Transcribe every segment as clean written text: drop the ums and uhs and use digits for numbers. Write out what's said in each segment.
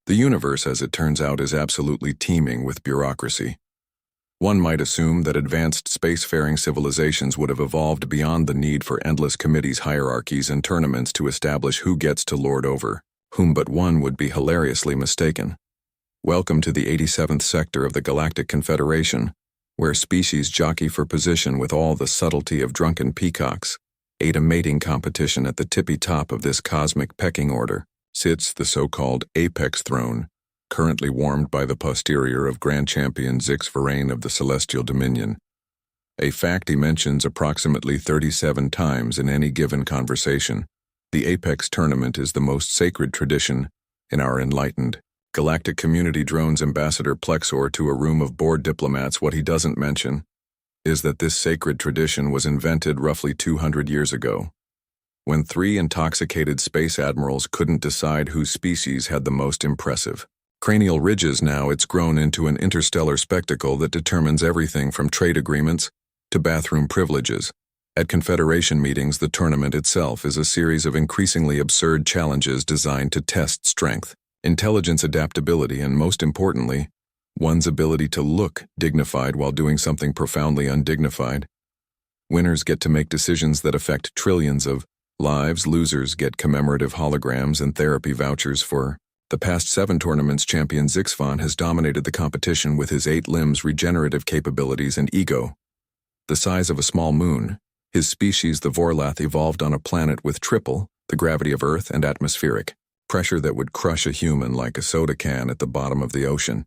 The universe, as it turns out, is absolutely teeming with bureaucracy. One might assume that advanced spacefaring civilizations would have evolved beyond the need for endless committees, hierarchies, and tournaments to establish who gets to lord over whom, but one would be hilariously mistaken. Welcome to the 87th sector of the Galactic Confederation, where species jockey for position with all the subtlety of drunken peacocks. A mating competition at the tippy top of this cosmic pecking order sits the so-called apex throne, currently warmed by the posterior of Grand Champion Zix Varain of the Celestial Dominion, a fact he mentions approximately 37 times in any given conversation. The Apex tournament is the most sacred tradition in our enlightened Galactic Community. Drones Ambassador Plexor to a room of bored diplomats. What he doesn't mention is that this sacred tradition was invented roughly 200 years ago, when three intoxicated space admirals couldn't decide whose species had the most impressive cranial ridges. Now it's grown into an interstellar spectacle that determines everything from trade agreements to bathroom privileges. At Confederation meetings, the tournament itself is a series of increasingly absurd challenges designed to test strength, intelligence, adaptability, and most importantly, one's ability to look dignified while doing something profoundly undignified. Winners get to make decisions that affect trillions of lives. Losers get commemorative holograms and therapy vouchers. For the past 7 tournaments, champion Zixvan has dominated the competition with his 8 limbs, regenerative capabilities, and ego the size of a small moon. His species, the Vorlath, evolved on a planet with triple the gravity of Earth and atmospheric pressure that would crush a human like a soda can at the bottom of the ocean.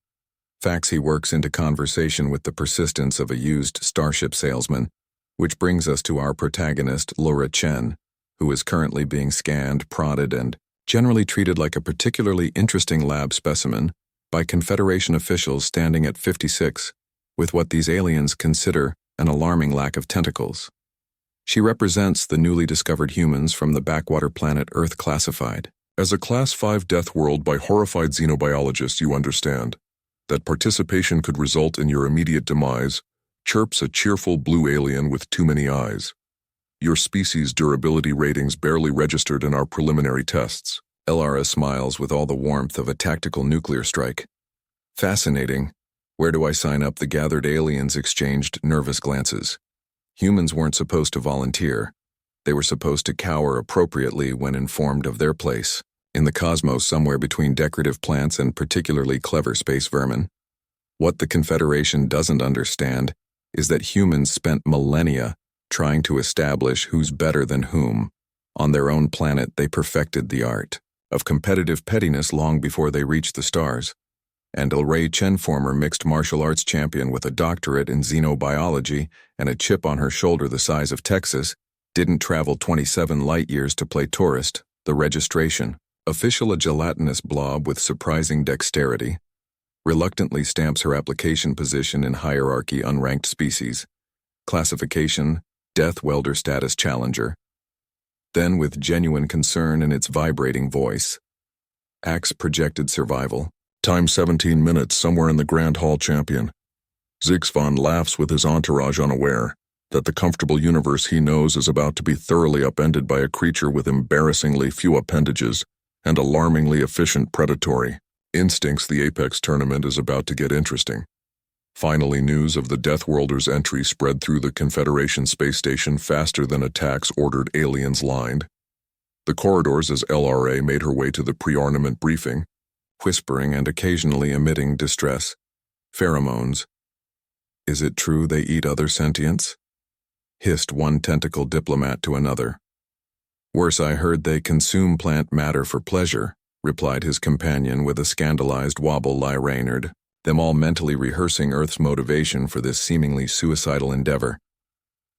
Facts. He works into conversation with the persistence of a used starship salesman, which brings us to our protagonist, Laura Chen, who is currently being scanned, prodded, and generally treated like a particularly interesting lab specimen by Confederation officials standing at 56, with what these aliens consider an alarming lack of tentacles. She represents the newly discovered humans from the backwater planet Earth, classified as a Class 5 death world by horrified xenobiologists. You understand that participation could result in your immediate demise, chirps a cheerful blue alien with too many eyes. Your species' durability ratings barely registered in our preliminary tests. LRS smiles with all the warmth of a tactical nuclear strike. Fascinating. Where do I sign up? The gathered aliens exchanged nervous glances. Humans weren't supposed to volunteer. They were supposed to cower appropriately when informed of their place in the cosmos, somewhere between decorative plants and particularly clever space vermin. What the Confederation doesn't understand is that humans spent millennia trying to establish who's better than whom. On their own planet, they perfected the art of competitive pettiness long before they reached the stars. And Ray Chen, former mixed martial arts champion with a doctorate in xenobiology and a chip on her shoulder the size of Texas, didn't travel 27 light years to play tourist. The registration official, a gelatinous blob with surprising dexterity, reluctantly stamps her application position in hierarchy, unranked species. Classification, Deathworlder status, challenger. Then, with genuine concern in its vibrating voice, acts projected survival. Time 17 minutes, somewhere in the Grand Hall, champion. Zixvan laughs with his entourage, unaware that the comfortable universe he knows is about to be thoroughly upended by a creature with embarrassingly few appendages and alarmingly efficient predatory instincts. The Apex tournament is about to get interesting. Finally, news of the Deathworlder's entry spread through the Confederation space station faster than attacks ordered aliens lined the corridors as LRA made her way to the pre-ornament briefing, whispering and occasionally emitting distress pheromones. Is it true they eat other sentients? Hissed one tentacle diplomat to another. Worse, I heard they consume plant matter for pleasure, replied his companion with a scandalized wobble. Lie Raynard, them all mentally rehearsing Earth's motivation for this seemingly suicidal endeavor.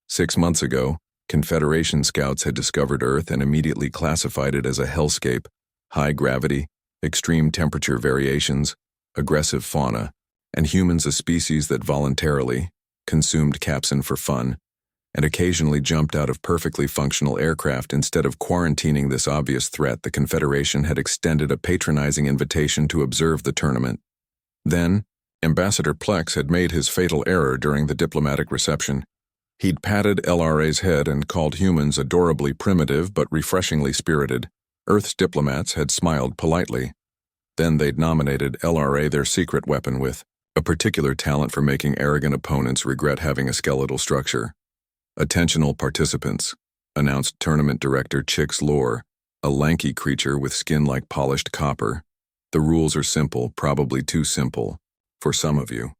6 months ago, Confederation scouts had discovered Earth and immediately classified it as a hellscape: high gravity, extreme temperature variations, aggressive fauna, and humans a species that voluntarily consumed capsaicin for fun, and occasionally jumped out of perfectly functional aircraft. Instead of quarantining this obvious threat, the Confederation had extended a patronizing invitation to observe the tournament. Then, Ambassador Plex had made his fatal error during the diplomatic reception. He'd patted LRA's head and called humans adorably primitive but refreshingly spirited. Earth's diplomats had smiled politely. Then they'd nominated LRA their secret weapon with a particular talent for making arrogant opponents regret having a skeletal structure. Attentional participants, announced tournament director Chix Lore, a lanky creature with skin like polished copper. The rules are simple, probably too simple, for some of you.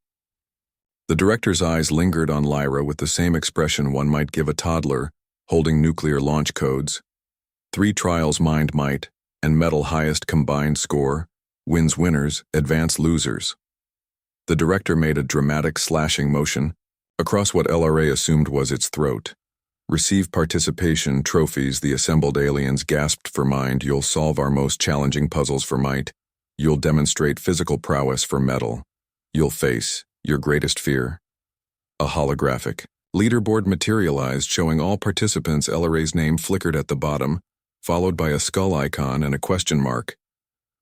The director's eyes lingered on Lyra with the same expression one might give a toddler, holding nuclear launch codes. 3 trials mind might, and medal highest combined score, wins winners, advance losers. The director made a dramatic slashing motion across what LRA assumed was its throat. Receive participation trophies. The assembled aliens gasped for mind. You'll solve our most challenging puzzles for might. You'll demonstrate physical prowess for medal. You'll face your greatest fear. A holographic leaderboard materialized showing all participants. LRA's name flickered at the bottom, followed by a skull icon and a question mark.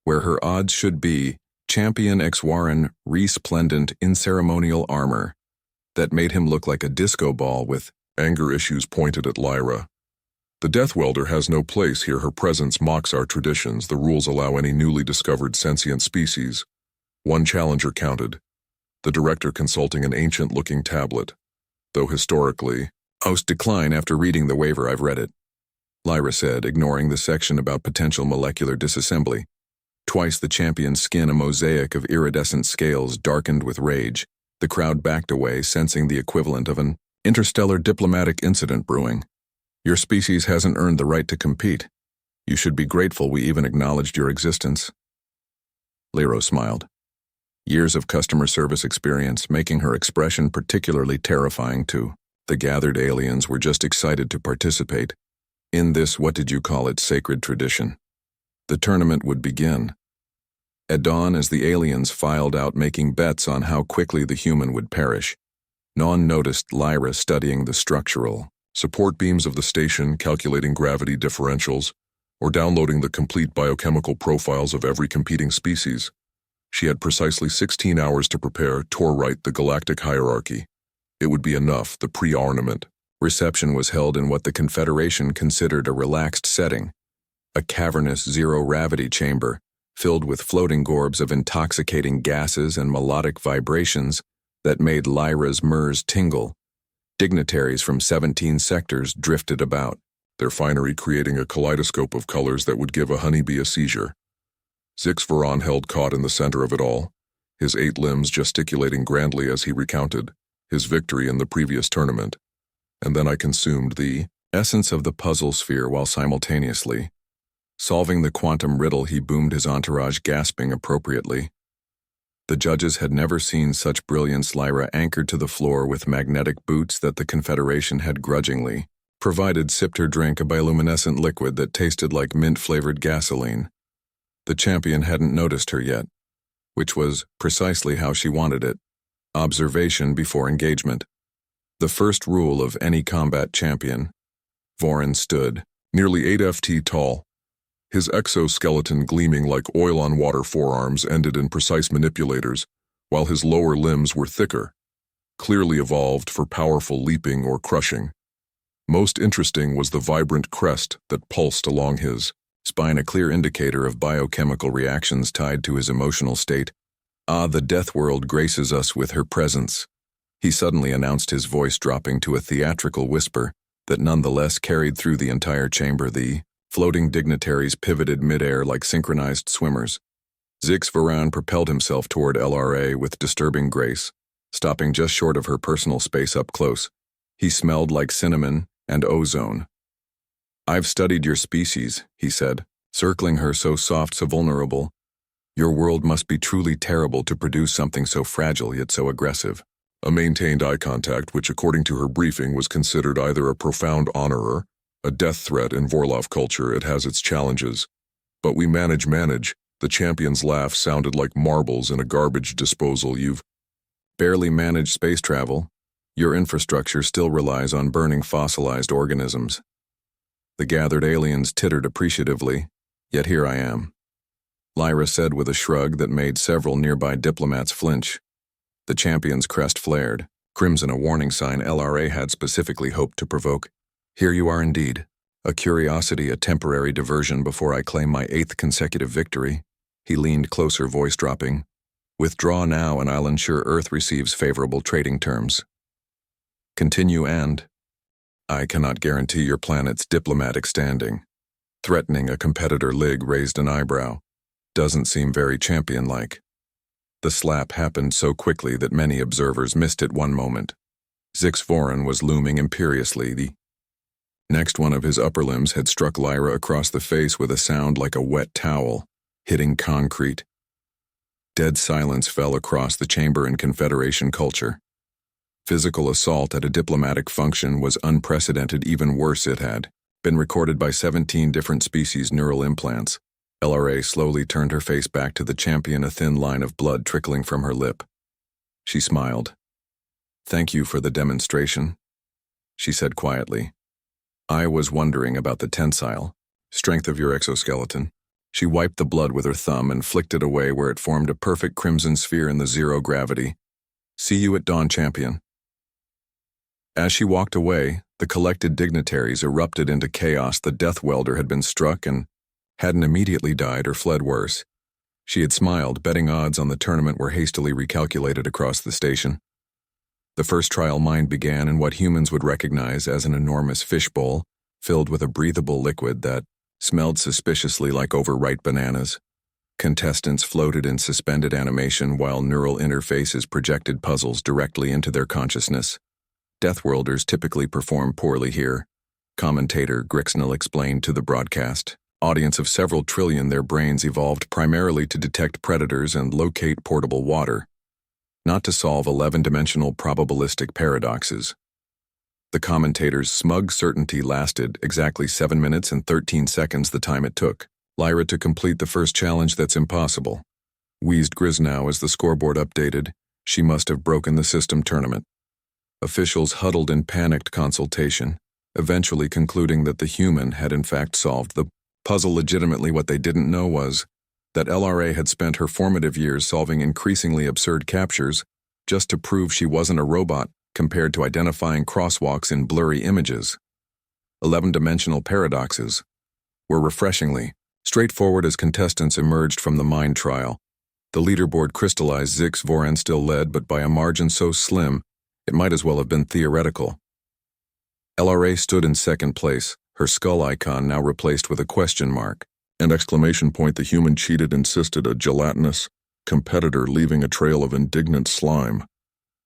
Where her odds should be, Champion X Warren, resplendent in ceremonial armor that made him look like a disco ball with anger issues pointed at Lyra. The Deathworlder has no place here. Her presence mocks our traditions. The rules allow any newly discovered sentient species. 1 challenger counted. The director consulting an ancient-looking tablet. Though historically, host decline after reading the waiver. I've read it, Lyra said, ignoring the section about potential molecular disassembly. Twice the champion's skin, a mosaic of iridescent scales, darkened with rage. The crowd backed away, sensing the equivalent of an interstellar diplomatic incident brewing. Your species hasn't earned the right to compete. You should be grateful we even acknowledged your existence. Lyra smiled. Years of customer service experience making her expression particularly terrifying to the gathered aliens were just excited to participate in this, what did you call it, sacred tradition. The tournament would begin. At dawn, as the aliens filed out making bets on how quickly the human would perish, None noticed Lyra studying the structural support beams of the station, calculating gravity differentials, or downloading the complete biochemical profiles of every competing species. She had precisely 16 hours to prepare to write the galactic hierarchy. It would be enough. The pre-ornament reception was held in what the Confederation considered a relaxed setting, a cavernous zero-gravity chamber filled with floating gorbs of intoxicating gases and melodic vibrations that made Lyra's mers tingle. Dignitaries from 17 sectors drifted about, their finery creating a kaleidoscope of colors that would give a honeybee a seizure. Zix Veron held caught in the center of it all, his 8 limbs gesticulating grandly as he recounted his victory in the previous tournament. And then I consumed the essence of the puzzle sphere while simultaneously solving the quantum riddle. He boomed, his entourage gasping appropriately. The judges had never seen such brilliance. Lyra anchored to the floor with magnetic boots that the Confederation had grudgingly provided, sipped her drink, a bioluminescent liquid that tasted like mint-flavored gasoline. The champion hadn't noticed her yet, which was precisely how she wanted it. Observation before engagement. The first rule of any combat champion. Vorin stood, nearly 8 ft tall. His exoskeleton gleaming like oil-on-water forearms ended in precise manipulators, while his lower limbs were thicker, clearly evolved for powerful leaping or crushing. Most interesting was the vibrant crest that pulsed along his spine, a clear indicator of biochemical reactions tied to his emotional state. Ah, the Deathworld graces us with her presence, he suddenly announced, his voice dropping to a theatrical whisper that nonetheless carried through the entire chamber. The floating dignitaries pivoted midair like synchronized swimmers. Zix Veron propelled himself toward LRA with disturbing grace, stopping just short of her personal space up close. He smelled like cinnamon and ozone. I've studied your species, he said, circling her, so soft, so vulnerable. Your world must be truly terrible to produce something so fragile yet so aggressive. A maintained eye contact which, according to her briefing, was considered either a profound honor, a death threat. In Vorlov culture. It has its challenges. But we manage. The champion's laugh sounded like marbles in a garbage disposal. You've barely managed space travel. Your infrastructure still relies on burning fossilized organisms. The gathered aliens tittered appreciatively, yet here I am, Lyra said with a shrug that made several nearby diplomats flinch. The champion's crest flared, crimson, a warning sign LRA had specifically hoped to provoke. Here you are indeed. A curiosity, a temporary diversion before I claim my 8th consecutive victory. He leaned closer, voice dropping. Withdraw now and I'll ensure Earth receives favorable trading terms. Continue and I cannot guarantee your planet's diplomatic standing. Threatening a competitor, Lig raised an eyebrow. Doesn't seem very champion-like. The slap happened so quickly that many observers missed it one moment. Zix Voran was looming imperiously. The next one of his upper limbs had struck Lyra across the face with a sound like a wet towel, hitting concrete. Dead silence fell across the chamber in Confederation culture. Physical assault at a diplomatic function was unprecedented. Even worse, it had been recorded by 17 different species neural implants. LRA slowly turned her face back to the champion, a thin line of blood trickling from her lip. She smiled. Thank you for the demonstration, she said quietly. I was wondering about the tensile strength of your exoskeleton. She wiped the blood with her thumb and flicked it away where it formed a perfect crimson sphere in the zero gravity. See you at dawn, champion. As she walked away, the collected dignitaries erupted into chaos. The Deathworlder had been struck and hadn't immediately died or fled worse. She had smiled, betting odds on the tournament were hastily recalculated across the station. The first trial mine began in what humans would recognize as an enormous fishbowl, filled with a breathable liquid that smelled suspiciously like overripe bananas. Contestants floated in suspended animation while neural interfaces projected puzzles directly into their consciousness. Deathworlders typically perform poorly here, commentator Grixnell explained to the broadcast. Audience of several trillion, their brains evolved primarily to detect predators and locate portable water, not to solve 11-dimensional probabilistic paradoxes. The commentator's smug certainty lasted exactly 7 minutes and 13 seconds, the time it took Lyra to complete the first challenge. That's impossible, wheezed Grisnow as the scoreboard updated. She must have broken the system tournament. Officials huddled in panicked consultation, eventually concluding that the human had in fact solved the puzzle. Legitimately, what they didn't know was that LRA had spent her formative years solving increasingly absurd captures just to prove she wasn't a robot compared to identifying crosswalks in blurry images. 11-dimensional paradoxes were refreshingly straightforward as contestants emerged from the mind trial. The leaderboard crystallized. Zix Voran still led, but by a margin so slim it might as well have been theoretical. LRA stood in second place, her skull icon now replaced with a question mark. And exclamation point, the human cheated, insisted a gelatinous competitor leaving a trail of indignant slime.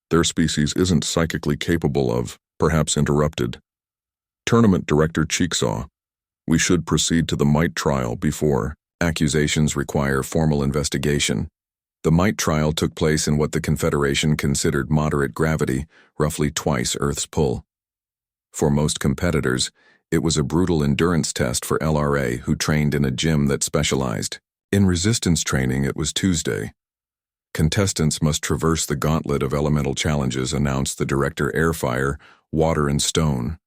Their species isn't psychically capable of, perhaps interrupted. Tournament Director Cheeksaw. We should proceed to the might trial before. Accusations require formal investigation. The might trial took place in what the Confederation considered moderate gravity, roughly twice Earth's pull. For most competitors, it was a brutal endurance test. For LRA, who trained in a gym that specialized in resistance training, it was Tuesday. Contestants must traverse the gauntlet of elemental challenges, announced the director. Air, fire, water, and stone.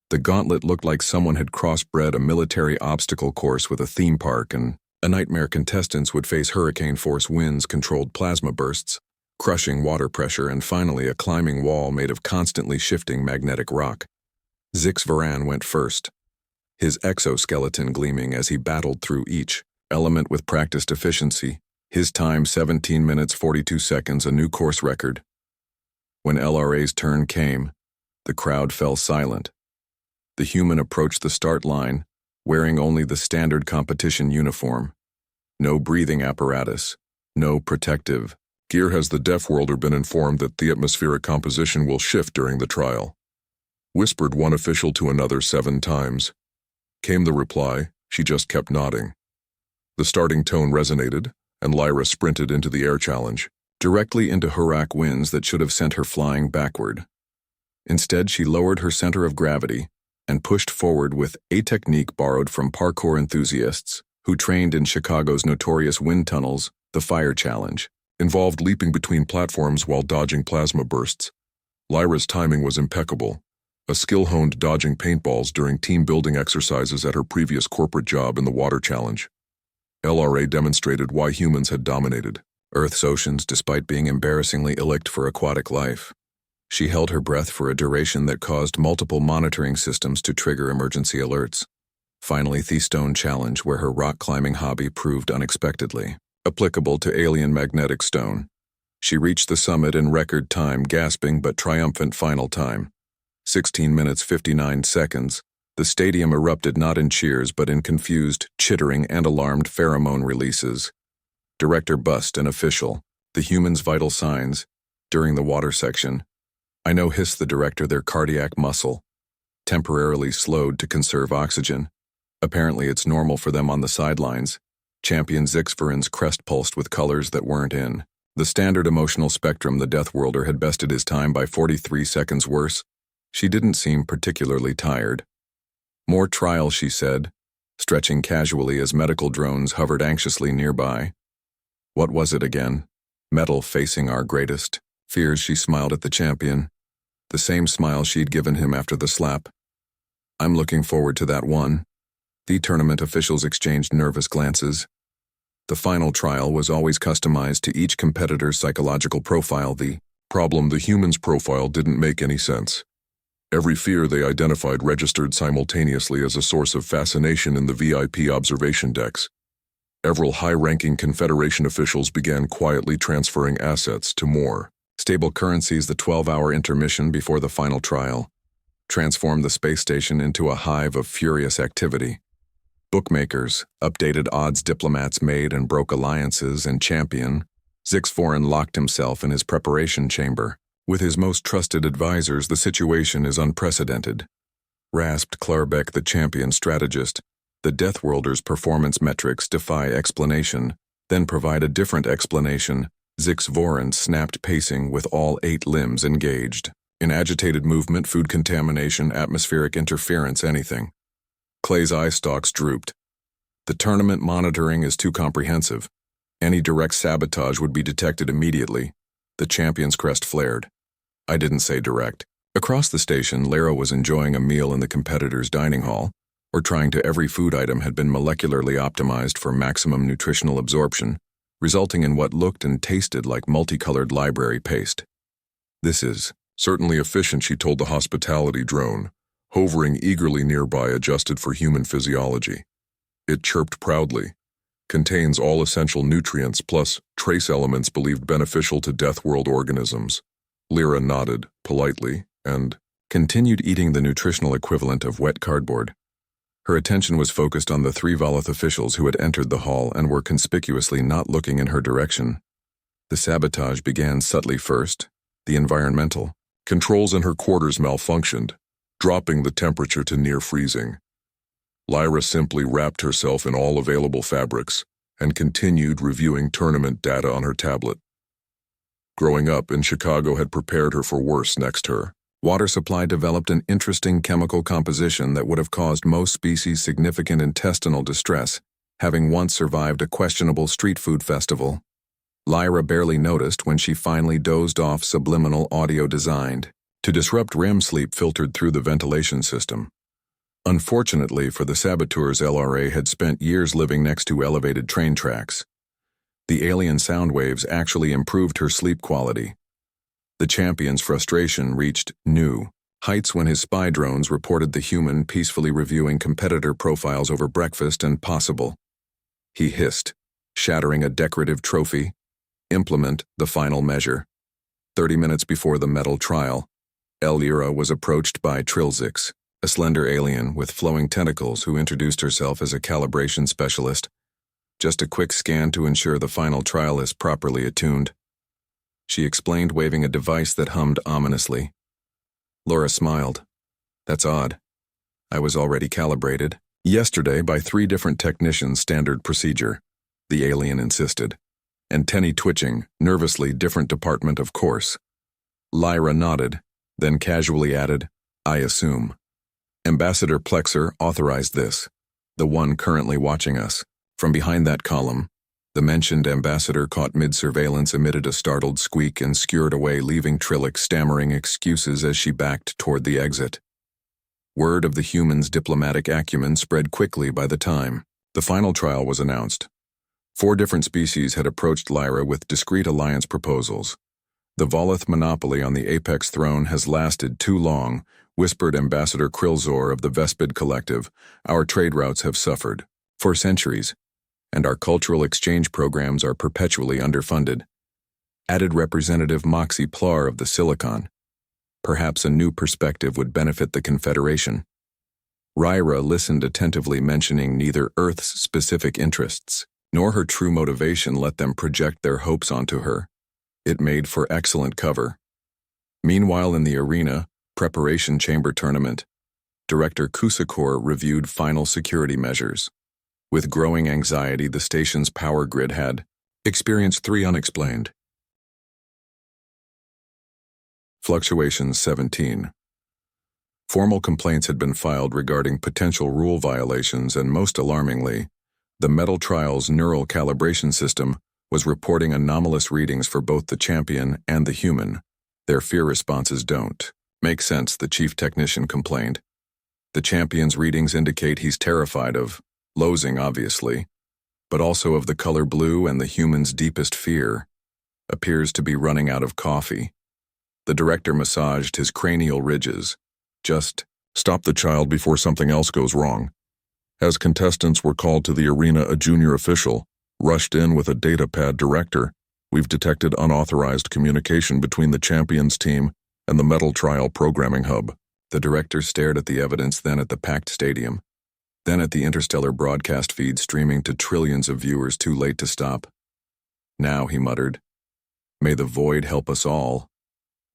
The gauntlet looked like someone had crossbred a military obstacle course with a theme park, and a nightmare. Contestants would face hurricane-force winds, controlled plasma bursts, crushing water pressure, and finally a climbing wall made of constantly shifting magnetic rock. Zix Voran went first, his exoskeleton gleaming as he battled through each element with practiced efficiency. His time 17 minutes 42 seconds, a new course record. When LRA's turn came, the crowd fell silent. The human approached the start line, wearing only the standard competition uniform. No breathing apparatus, no protective gear. Has the Deathworlder been informed that the atmospheric composition will shift during the trial? Whispered one official to another 7 times. Came the reply. She just kept nodding. The starting tone resonated, and Lyra sprinted into the air challenge, directly into hurricane winds that should have sent her flying backward. Instead, she lowered her center of gravity and pushed forward with a technique borrowed from parkour enthusiasts who trained in Chicago's notorious wind tunnels. The fire challenge involved leaping between platforms while dodging plasma bursts. Lyra's timing was impeccable, a skill honed dodging paintballs during team-building exercises at her previous corporate job in the water challenge. LRA demonstrated why humans had dominated Earth's oceans despite being embarrassingly ill-equipped for aquatic life. She held her breath for a duration that caused multiple monitoring systems to trigger emergency alerts. Finally, the Stone Challenge, where her rock-climbing hobby proved unexpectedly applicable to alien magnetic stone. She reached the summit in record time, gasping but triumphant final time. 16 minutes 59 seconds. The stadium erupted not in cheers but in confused, chittering, and alarmed pheromone releases. Director Bust and official. The human's vital signs. During the water section. I know, hissed the director, their cardiac muscle. Temporarily slowed to conserve oxygen. Apparently it's normal for them on the sidelines. Champion Zixvorin's crest pulsed with colors that weren't in the standard emotional spectrum. The Deathworlder had bested his time by 43 seconds worse. She didn't seem particularly tired. More trial, she said, stretching casually as medical drones hovered anxiously nearby. What was it again? Metal facing our greatest fears, she smiled at the champion. The same smile she'd given him after the slap. I'm looking forward to that one. The tournament officials exchanged nervous glances. The final trial was always customized to each competitor's psychological profile. The problem, the human's profile didn't make any sense. Every fear they identified registered simultaneously as a source of fascination in the VIP observation decks. Several high-ranking Confederation officials began quietly transferring assets to more stable currencies. The 12-hour intermission before the final trial transformed the space station into a hive of furious activity. Bookmakers updated odds, diplomats made and broke alliances, and champion Zixvorin locked himself in his preparation chamber. With his most trusted advisors, the situation is unprecedented, rasped Clarbeck, the champion strategist. The Deathworlder's performance metrics defy explanation. Then provide a different explanation. Zixvorin snapped, pacing with all 8 limbs engaged. In agitated movement, food contamination, atmospheric interference, anything. Clay's eye stalks drooped. The tournament monitoring is too comprehensive. Any direct sabotage would be detected immediately. The champion's crest flared. I didn't say direct. Across the station, Lara was enjoying a meal in the competitor's dining hall, or trying to. Every food item had been molecularly optimized for maximum nutritional absorption, resulting in what looked and tasted like multicolored library paste. This is certainly efficient, she told the hospitality drone, hovering eagerly nearby, adjusted for human physiology. It chirped proudly. Contains all essential nutrients plus trace elements believed beneficial to Deathworld organisms. Lyra nodded, politely, and continued eating the nutritional equivalent of wet cardboard. Her attention was focused on the 3 Volith officials who had entered the hall and were conspicuously not looking in her direction. The sabotage began subtly first. The environmental controls in her quarters malfunctioned, dropping the temperature to near freezing. Lyra simply wrapped herself in all available fabrics and continued reviewing tournament data on her tablet. Growing up in Chicago had prepared her for worse. Next, her water supply developed an interesting chemical composition that would have caused most species significant intestinal distress, having once survived a questionable street food festival. Lyra barely noticed when she finally dozed off. Subliminal audio designed to disrupt REM sleep filtered through the ventilation system. Unfortunately for the saboteurs, LRA had spent years living next to elevated train tracks. The alien sound waves actually improved her sleep quality. The champion's frustration reached new heights when his spy drones reported the human peacefully reviewing competitor profiles over breakfast and possible. He hissed, shattering a decorative trophy. Implement the final measure. 30 minutes before the metal trial, Lyra was approached by Trilzix, a slender alien with flowing tentacles who introduced herself as a calibration specialist. Just a quick scan to ensure the final trial is properly attuned, she explained, waving a device that hummed ominously. Laura smiled. That's odd. I was already calibrated yesterday by 3 different technicians. Standard procedure, the alien insisted. Antennae twitching, nervously. Different department, of course. Lyra nodded, then casually added, I assume. Ambassador Plexer authorized this, the one currently watching us. From behind that column, the mentioned ambassador, caught mid-surveillance, emitted a startled squeak and scurried away, leaving Trilix stammering excuses as she backed toward the exit. Word of the human's diplomatic acumen spread quickly by the time the final trial was announced. 4 different species had approached Lyra with discreet alliance proposals. The Volith monopoly on the apex throne has lasted too long. Whispered Ambassador Krilzor of the Vespid Collective, our trade routes have suffered for centuries, and our cultural exchange programs are perpetually underfunded. Added Representative Moxie Plar of the Silicon. Perhaps a new perspective would benefit the Confederation. Ryra listened attentively, mentioning neither Earth's specific interests nor her true motivation let them project their hopes onto her. It made for excellent cover. Meanwhile, in the arena, preparation chamber tournament, Director Kusakor reviewed final security measures. With growing anxiety, the station's power grid had experienced 3 unexplained fluctuations. 17. Formal complaints had been filed regarding potential rule violations, and most alarmingly, the Metal Trial's neural calibration system was reporting anomalous readings for both the champion and the human. Their fear responses don't make sense, the chief technician complained. The champion's readings indicate he's terrified of losing, obviously, but also of the color blue, and the human's deepest fear appears to be running out of coffee. The director massaged his cranial ridges. Just stop the child before something else goes wrong. As contestants were called to the arena, a junior official rushed in with a datapad. Director, we've detected unauthorized communication between the Champions team and the Metal Trial programming hub. The director stared at the evidence, then at the packed stadium, then at the interstellar broadcast feed streaming to trillions of viewers too late to stop. Now, he muttered, may the void help us all.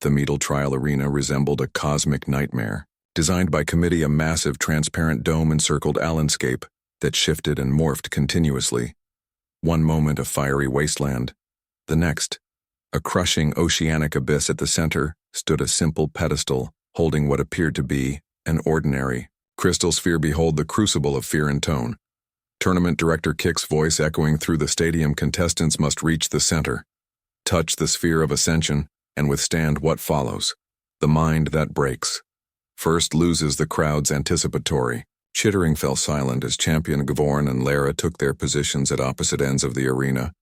The Metal Trial arena resembled a cosmic nightmare. Designed by committee, a massive transparent dome-encircled landscape that shifted and morphed continuously. One moment a fiery wasteland. The next, a crushing oceanic abyss. At the center stood a simple pedestal holding what appeared to be an ordinary crystal sphere. Behold the crucible of fear and tone. Tournament Director Kick's voice echoing through the stadium. Contestants must reach the center, touch the sphere of ascension, and withstand what follows. The mind that breaks first loses. The crowd's anticipatory chittering fell silent as Champion Gavorn and Lara took their positions at opposite ends of the arena.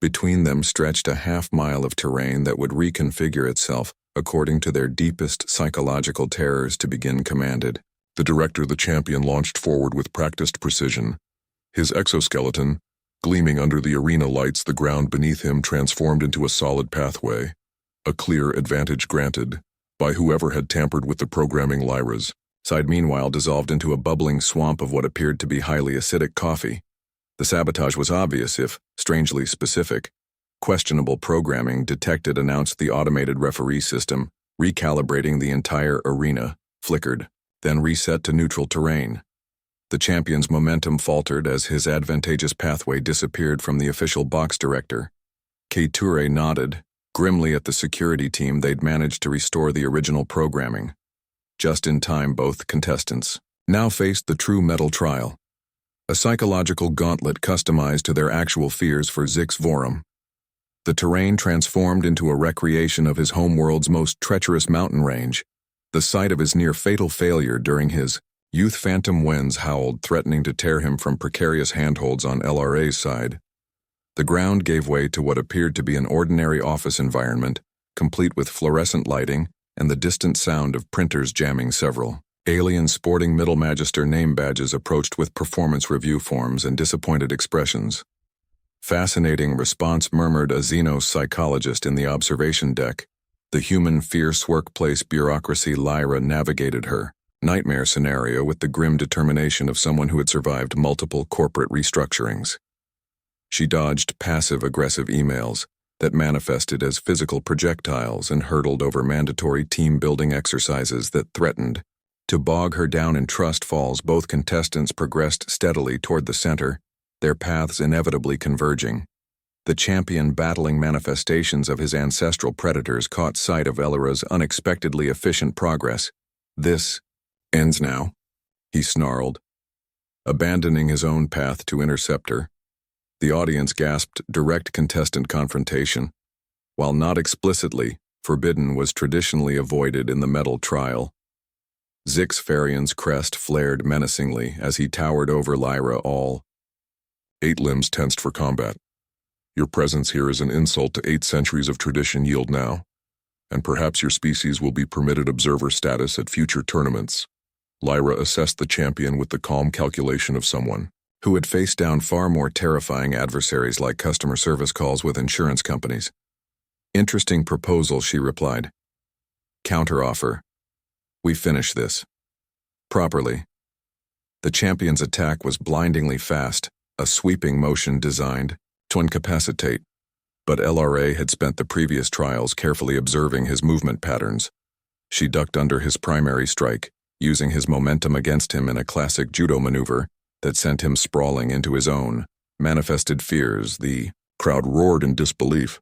Between them stretched a half-mile of terrain that would reconfigure itself according to their deepest psychological terrors to begin. Commanded. The director, the champion, launched forward with practiced precision. His exoskeleton, gleaming under the arena lights, the ground beneath him transformed into a solid pathway. A clear advantage granted by whoever had tampered with the programming. Lyra's side, meanwhile, dissolved into a bubbling swamp of what appeared to be highly acidic coffee. The sabotage was obvious, if strangely specific. Questionable programming detected, announced the automated referee system, recalibrating the entire arena, flickered, then reset to neutral terrain. The champion's momentum faltered as his advantageous pathway disappeared from the official box director. K-Toure nodded grimly at the security team. They'd managed to restore the original programming. Just in time, both contestants now faced the true Metal Trial, a psychological gauntlet customized to their actual fears for Zix Vorum. The terrain transformed into a recreation of his homeworld's most treacherous mountain range, the site of his near-fatal failure during his youth. Phantom winds howled, threatening to tear him from precarious handholds on LRA's side. The ground gave way to what appeared to be an ordinary office environment, complete with fluorescent lighting and the distant sound of printers jamming. Several aliens sporting Middle Magister name badges approached with performance review forms and disappointed expressions. Fascinating response, murmured a xenopsychologist in the observation deck. The human fierce workplace bureaucracy. Lyra navigated her nightmare scenario with the grim determination of someone who had survived multiple corporate restructurings. She dodged passive-aggressive emails that manifested as physical projectiles and hurtled over mandatory team-building exercises that threatened to bog her down in trust falls. Both contestants progressed steadily toward the center, their paths inevitably converging. The champion, battling manifestations of his ancestral predators, caught sight of Elira's unexpectedly efficient progress. This ends now, he snarled, abandoning his own path to intercept her. The audience gasped. Direct contestant confrontation, while not explicitly forbidden, was traditionally avoided in the Metal Trial. Zix Farion's crest flared menacingly as he towered over Lyra. All 8 limbs tensed for combat. Your presence here is an insult to 8 centuries of tradition. Yield now, and perhaps your species will be permitted observer status at future tournaments. Lyra assessed the champion with the calm calculation of someone who had faced down far more terrifying adversaries like customer service calls with insurance companies. Interesting proposal, she replied. Counteroffer. We finish this properly. The champion's attack was blindingly fast, a sweeping motion designed to incapacitate. But LRA had spent the previous trials carefully observing his movement patterns. She ducked under his primary strike, using his momentum against him in a classic judo maneuver that sent him sprawling into his own manifested fears. The crowd roared in disbelief.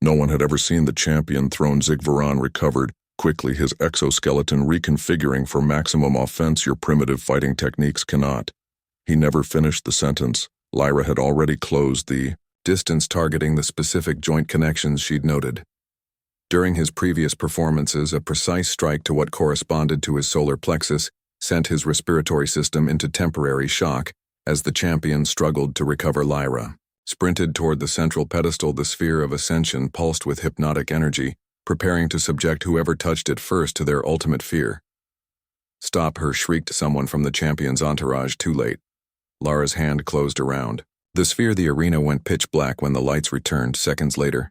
No one had ever seen the champion thrown. Zigvaran recovered quickly, his exoskeleton reconfiguring for maximum offense. Your primitive fighting techniques cannot. He never finished the sentence. Lyra had already closed the distance, targeting the specific joint connections she'd noted. During his previous performances, a precise strike to what corresponded to his solar plexus sent his respiratory system into temporary shock as the champion struggled to recover. Lyra sprinted toward the central pedestal. The sphere of ascension pulsed with hypnotic energy, preparing to subject whoever touched it first to their ultimate fear. Stop her, shrieked someone from the champion's entourage. Too late. Lyra's hand closed around the sphere. The arena went pitch black when the lights returned seconds later.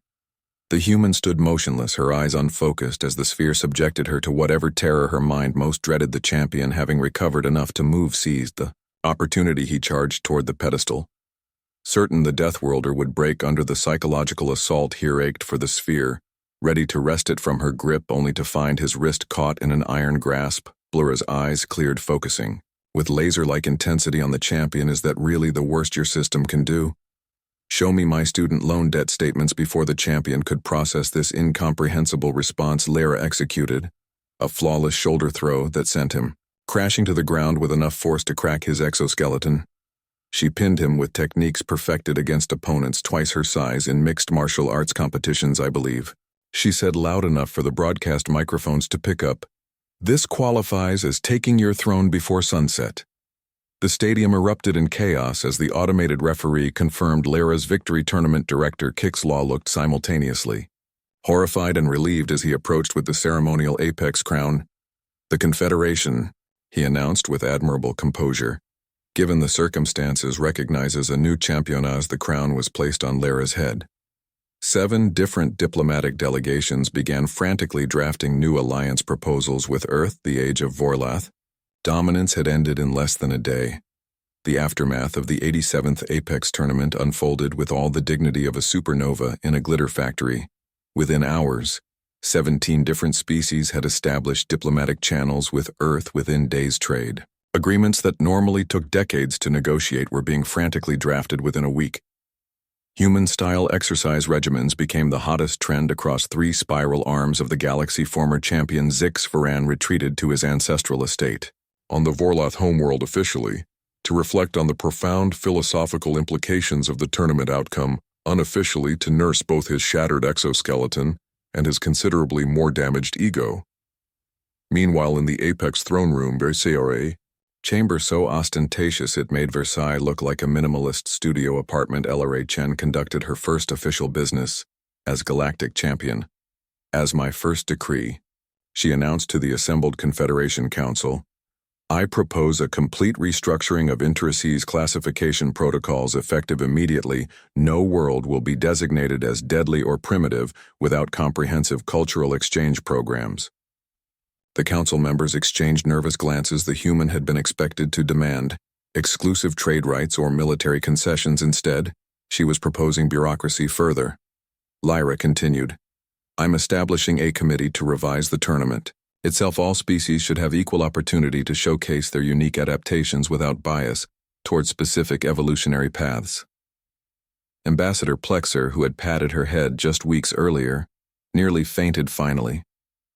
The human stood motionless, her eyes unfocused as the sphere subjected her to whatever terror her mind most dreaded. The champion, having recovered enough to move, seized the opportunity. He charged toward the pedestal. Certain the Deathworlder would break under the psychological assault, he ached for the sphere, ready to wrest it from her grip, only to find his wrist caught in an iron grasp. Blura's eyes cleared, focusing with laser-like intensity on the champion. Is that really the worst your system can do? Show me my student loan debt statements. Before the champion could process this incomprehensible response, Lyra executed a flawless shoulder throw that sent him crashing to the ground with enough force to crack his exoskeleton. She pinned him with techniques perfected against opponents twice her size in mixed martial arts competitions, I believe. She said loud enough for the broadcast microphones to pick up. This qualifies as taking your throne before sunset. The stadium erupted in chaos as the automated referee confirmed Lyra's victory. Tournament director Kixlaw looked simultaneously horrified and relieved as he approached with the ceremonial apex crown. The Confederation, he announced with admirable composure, given the circumstances, recognizes a new champion. As the crown was placed on Lyra's head, 7 different diplomatic delegations began frantically drafting new alliance proposals with Earth. The age of Vorlath dominance had ended in less than a day. The aftermath of the 87th Apex tournament unfolded with all the dignity of a supernova in a glitter factory. Within hours, 17 different species had established diplomatic channels with Earth. Within days, trade agreements that normally took decades to negotiate were being frantically drafted within a week. Human-style exercise regimens became the hottest trend across 3 spiral arms of the galaxy. Former champion Zigvaran retreated to his ancestral estate on the Vorlath homeworld officially to reflect on the profound philosophical implications of the tournament outcome, unofficially to nurse both his shattered exoskeleton and his considerably more damaged ego. Meanwhile, in the Apex throne room, Versailles, chamber so ostentatious it made Versailles look like a minimalist studio apartment, LRA Chen conducted her first official business as Galactic Champion. As my first decree, she announced to the assembled Confederation Council, I propose a complete restructuring of inter-seas classification protocols effective immediately. No world will be designated as deadly or primitive without comprehensive cultural exchange programs. The council members exchanged nervous glances. The human had been expected to demand exclusive trade rights or military concessions. Instead, she was proposing bureaucracy further. Lyra continued, I'm establishing a committee to revise the tournament. Itself, all species should have equal opportunity to showcase their unique adaptations without bias toward specific evolutionary paths. Ambassador Plexer, who had patted her head just weeks earlier, nearly fainted finally.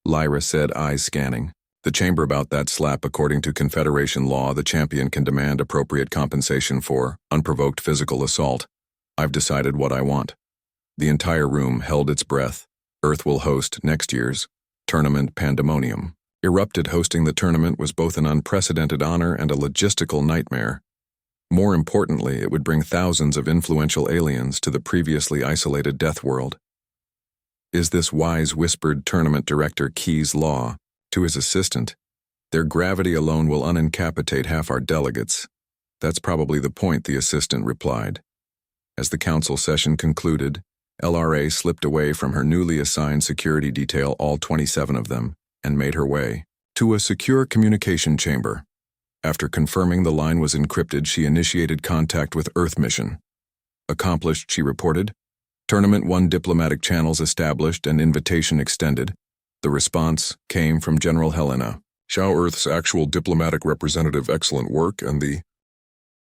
Lyra said, eyes scanning the chamber. About that slap, according to Confederation law, the champion can demand appropriate compensation for unprovoked physical assault. I've decided what I want. The entire room held its breath. Earth will host next year's tournament. Pandemonium erupted. Hosting the tournament was both an unprecedented honor and a logistical nightmare. More importantly, it would bring thousands of influential aliens to the previously isolated Deathworld. Is this wise, whispered tournament director Key's law to his assistant. Their gravity alone will unincapacitate half our delegates. That's probably the point, the assistant replied. As the council session concluded, LRA slipped away from her newly assigned security detail, all 27 of them, and made her way to a secure communication chamber. After confirming the line was encrypted, she initiated contact with Earth mission. Accomplished, she reported. Tournament 1 diplomatic channels established and invitation extended. The response came from General Helena. Shao Earth's actual diplomatic representative, excellent work, and the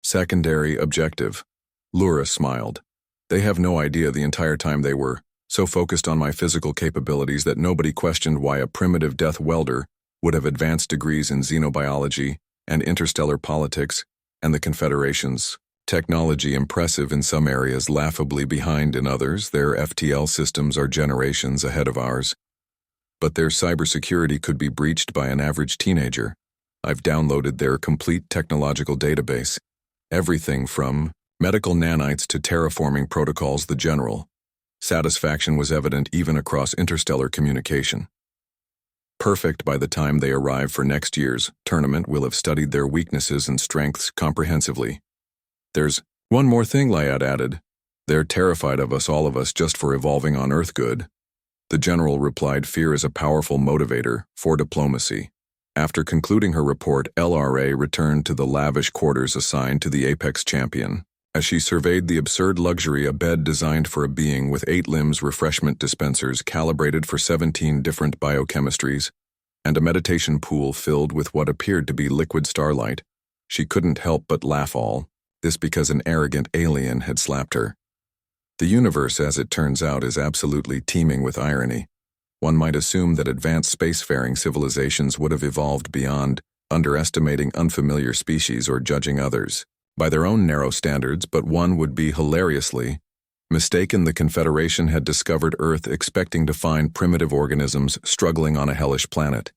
secondary objective. Lura smiled. They have no idea the entire time they were so focused on my physical capabilities that nobody questioned why a primitive Deathworlder would have advanced degrees in xenobiology and interstellar politics, and the Confederation's technology impressive in some areas, laughably behind in others. Their FTL systems are generations ahead of ours. But their cybersecurity could be breached by an average teenager. I've downloaded their complete technological database. Everything from medical nanites to terraforming protocols. The general satisfaction was evident even across interstellar communication. Perfect. By the time they arrive for next year's tournament, we'll have studied their weaknesses and strengths comprehensively. There's one more thing, Lyad added. They're terrified of us, all of us, just for evolving on Earth. Good. The general replied, fear is a powerful motivator for diplomacy. After concluding her report, LRA returned to the lavish quarters assigned to the Apex champion. As she surveyed the absurd luxury, a bed designed for a being with 8 limbs, refreshment dispensers calibrated for 17 different biochemistries, and a meditation pool filled with what appeared to be liquid starlight, she couldn't help but laugh, all this because an arrogant alien had slapped her. The universe, as it turns out, is absolutely teeming with irony. One might assume that advanced spacefaring civilizations would have evolved beyond underestimating unfamiliar species or judging others by their own narrow standards, but one would be hilariously mistaken. The Confederation had discovered Earth expecting to find primitive organisms struggling on a hellish planet.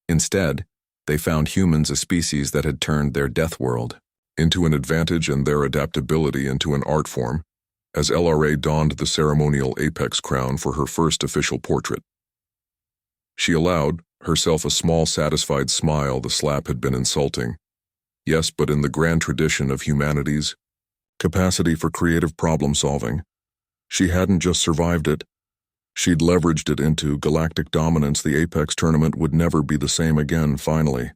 Instead, they found humans, a species that had turned their death world into an advantage and their adaptability into an art form, as LRA donned the ceremonial Apex crown for her first official portrait. She allowed herself a small, satisfied smile. The slap had been insulting. Yes, but in the grand tradition of humanity's capacity for creative problem-solving, she hadn't just survived it, she'd leveraged it into galactic dominance. The Apex tournament would never be the same again. Finally,